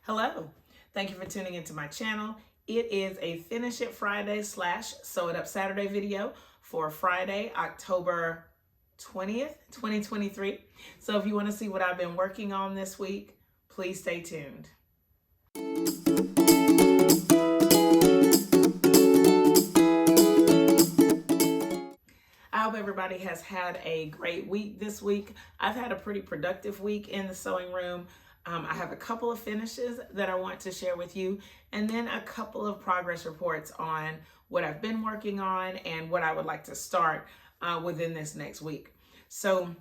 Hello, thank you for tuning into my channel. It is a Finish It Friday / Sew It Up Saturday video for Friday, October 20th, 2023. So if you want to see what I've been working on this week, please stay tuned. I hope everybody has had a great week this week. I've had a pretty productive week in the sewing room. I have a couple of finishes that I want to share with you, and then a couple of progress reports on what I've been working on and what I would like to start within this next week. So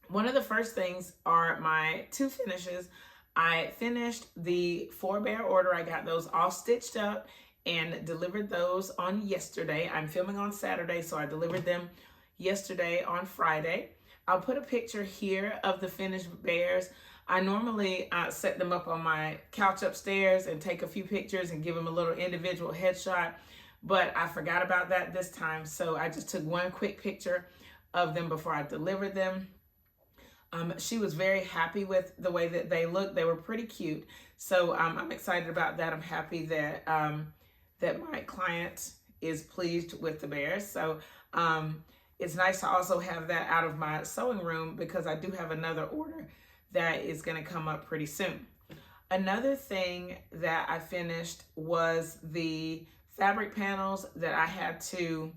one of the first things are my two finishes. I finished the 4-bear order. I got those all stitched up and delivered those on yesterday. I'm filming on Saturday, so I delivered them yesterday on Friday. I'll put a picture here of the finished bears. I normally set them up on my couch upstairs and take a few pictures and give them a little individual headshot, but I forgot about that this time, so I just took one quick picture of them before I delivered them. She was very happy with the way that they looked. They were pretty cute, so I'm excited about that. I'm happy that that my client is pleased with the bears. So it's nice to also have that out of my sewing room because I do have another order that is going to come up pretty soon. Another thing that I finished was the fabric panels that I had to,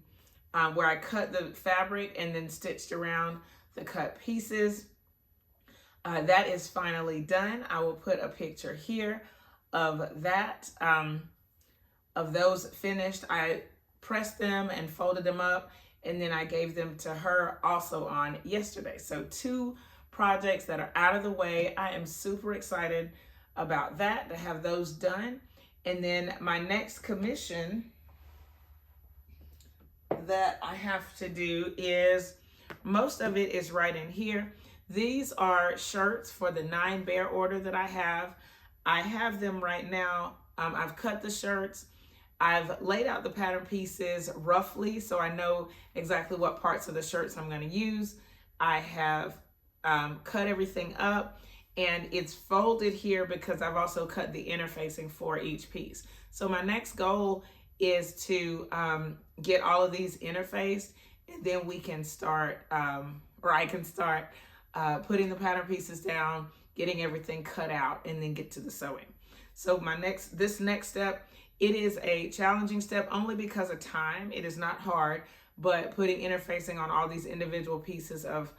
where I cut the fabric and then stitched around the cut pieces. That is finally done. I will put a picture here of that, of those finished. I pressed them and folded them up, and then I gave them to her also on yesterday. So two projects that are out of the way. I am super excited about that, to have those done. And then my next commission that I have to do is, most of it is right in here. These are shirts for the 9-bear order that I have. I have them right now. I've cut the shirts. I've laid out the pattern pieces roughly, so I know exactly what parts of the shirts I'm going to use. I have cut everything up, and it's folded here because I've also cut the interfacing for each piece. So my next goal is to get all of these interfaced, and then we can start, or I can start putting the pattern pieces down, getting everything cut out, and then get to the sewing. So this next step, it is a challenging step only because of time. It is not hard, but putting interfacing on all these individual pieces of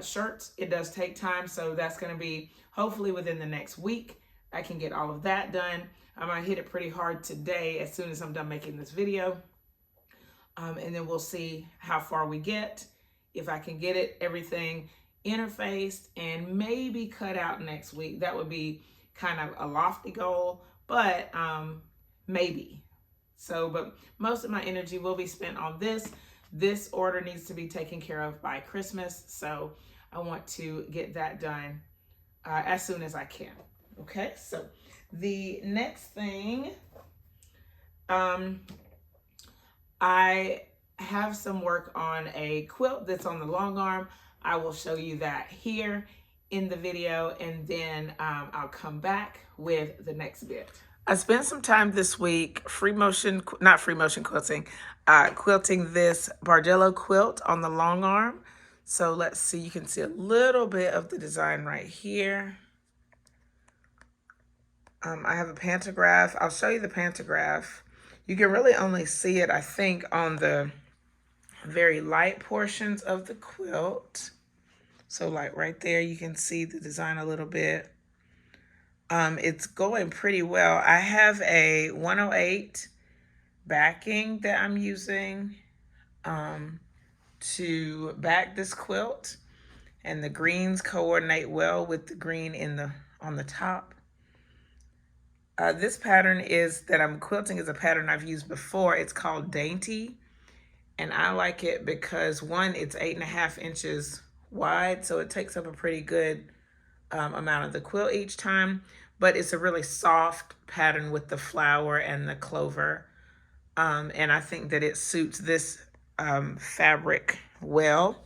shirts, it does take time. So that's going to be hopefully within the next week. I can get all of that done. I'm going to hit it pretty hard today as soon as I'm done making this video. And then we'll see how far we get. If I can get everything interfaced and maybe cut out next week, that would be kind of a lofty goal, but maybe. So, but most of my energy will be spent on this. This order needs to be taken care of by Christmas, so I want to get that done as soon as I can. Okay, so the next thing, I have some work on a quilt that's on the long arm. I will show you that here in the video, and then I'll come back with the next bit. I spent some time this week quilting this Bargello quilt on the long arm. So let's see, you can see a little bit of the design right here. I have a pantograph. I'll show you the pantograph. You can really only see it, I think, on the very light portions of the quilt. So like right there, you can see the design a little bit. It's going pretty well. I have a 108 backing that I'm using to back this quilt, and the greens coordinate well with the green on the top. This pattern that I'm quilting is a pattern I've used before. It's called Dainty, and I like it because one, it's 8.5 inches wide, so it takes up a pretty good amount of the quilt each time, but it's a really soft pattern with the flower and the clover, and I think that it suits this fabric well.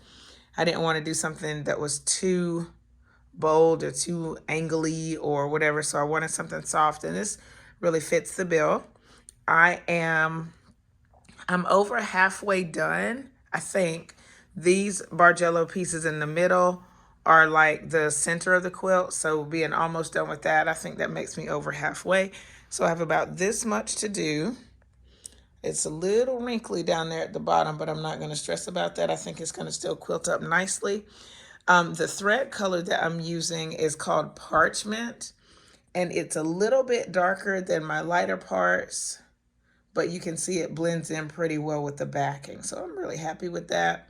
I didn't want to do something that was too bold or too angly or whatever. So I wanted something soft, and this really fits the bill. I'm over halfway done. I think these Bargello pieces in the middle are like the center of the quilt. So being almost done with that, I think that makes me over halfway. So I have about this much to do. It's a little wrinkly down there at the bottom, but I'm not going to stress about that. I think it's going to still quilt up nicely. The thread color that I'm using is called Parchment, and it's a little bit darker than my lighter parts, but you can see it blends in pretty well with the backing. So I'm really happy with that.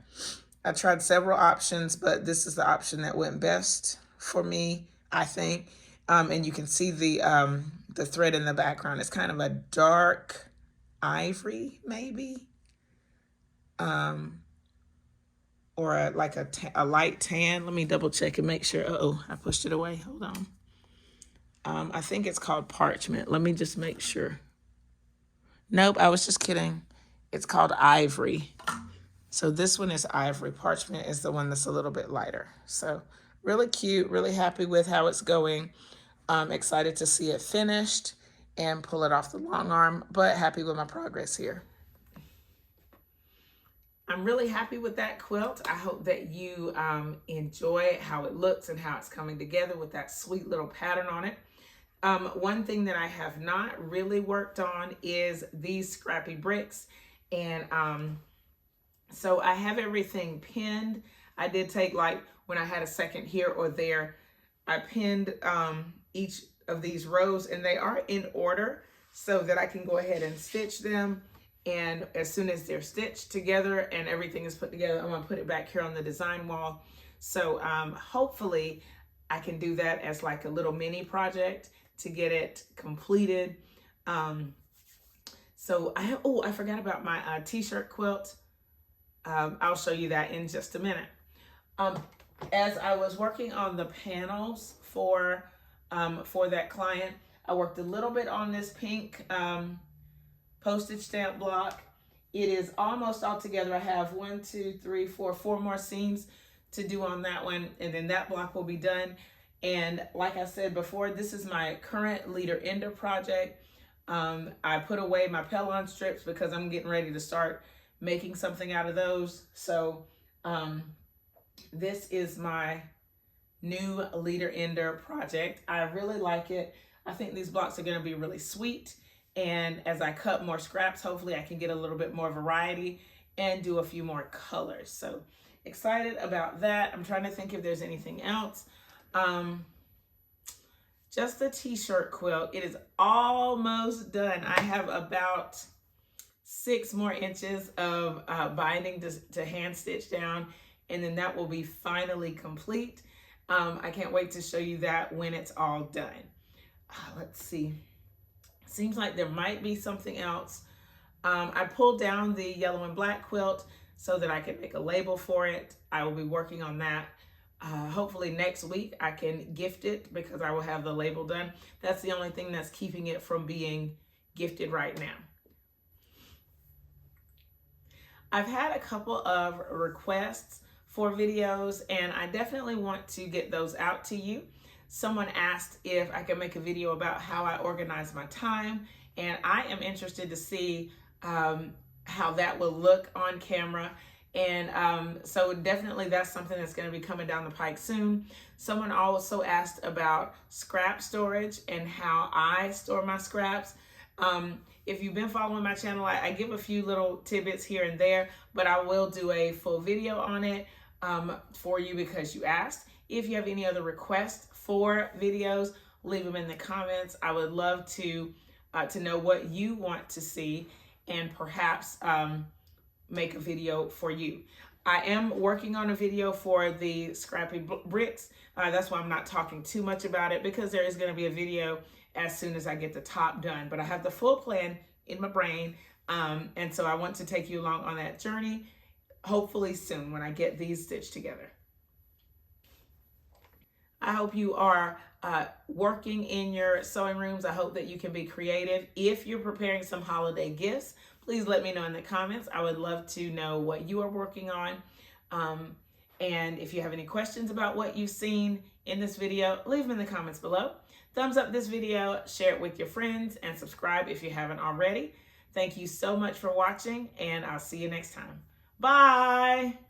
I tried several options, but this is the option that went best for me, I think. And you can see the thread in the background. It's kind of a dark ivory, maybe, or like a light tan. Let me double check and make sure. Uh-oh, I pushed it away. Hold on. I think it's called Parchment. Let me just make sure. Nope, I was just kidding. It's called Ivory. So this one is Ivory. Parchment is the one that's a little bit lighter. So really cute, really happy with how it's going. I'm excited to see it finished and pull it off the long arm, but happy with my progress here. I'm really happy with that quilt. I hope that you enjoy how it looks and how it's coming together with that sweet little pattern on it. One thing that I have not really worked on is these scrappy bricks. And so I have everything pinned. I did take, like, when I had a second here or there, I pinned each of these rows, and they are in order so that I can go ahead and stitch them. And as soon as they're stitched together and everything is put together, I'm gonna put it back here on the design wall. So hopefully I can do that as like a little mini project to get it completed. So I forgot about my t-shirt quilt. I'll show you that in just a minute. As I was working on the panels for that client, I worked a little bit on this pink postage stamp block. It is almost all together. I have 1, 2, 3, 4 more seams to do on that one, and then that block will be done. And like I said before, this is my current leader ender project. I put away my Pellon strips because I'm getting ready to start making something out of those. So this is my new leader ender project. I really like it. I think these blocks are going to be really sweet. And as I cut more scraps, hopefully I can get a little bit more variety and do a few more colors. So excited about that. I'm trying to think if there's anything else. Just the t-shirt quilt. It is almost done. I have about 6 more inches of binding to hand stitch down, and then that will be finally complete. I can't wait to show you that when it's all done. Let's see. Seems like there might be something else. I pulled down the yellow and black quilt so that I can make a label for it. I will be working on that. Hopefully next week I can gift it because I will have the label done. That's the only thing that's keeping it from being gifted right now. I've had a couple of requests for videos, and I definitely want to get those out to you. Someone asked if I could make a video about how I organize my time, and I am interested to see how that will look on camera. And so definitely that's something that's going to be coming down the pike soon. Someone also asked about scrap storage and how I store my scraps. If you've been following my channel, I give a few little tidbits here and there, but I will do a full video on it for you because you asked. If you have any other requests for videos, leave them in the comments. I would love to know what you want to see and perhaps make a video for you. I am working on a video for the scrappy bricks. That's why I'm not talking too much about it, because there is going to be a video as soon as I get the top done. But I have the full plan in my brain, and so I want to take you along on that journey, hopefully soon when I get these stitched together. I hope you are working in your sewing rooms. I hope that you can be creative. If you're preparing some holiday gifts, please let me know in the comments. I would love to know what you are working on. And if you have any questions about what you've seen in this video, leave them in the comments below. Thumbs up this video, share it with your friends, and subscribe if you haven't already. Thank you so much for watching, and I'll see you next time. Bye!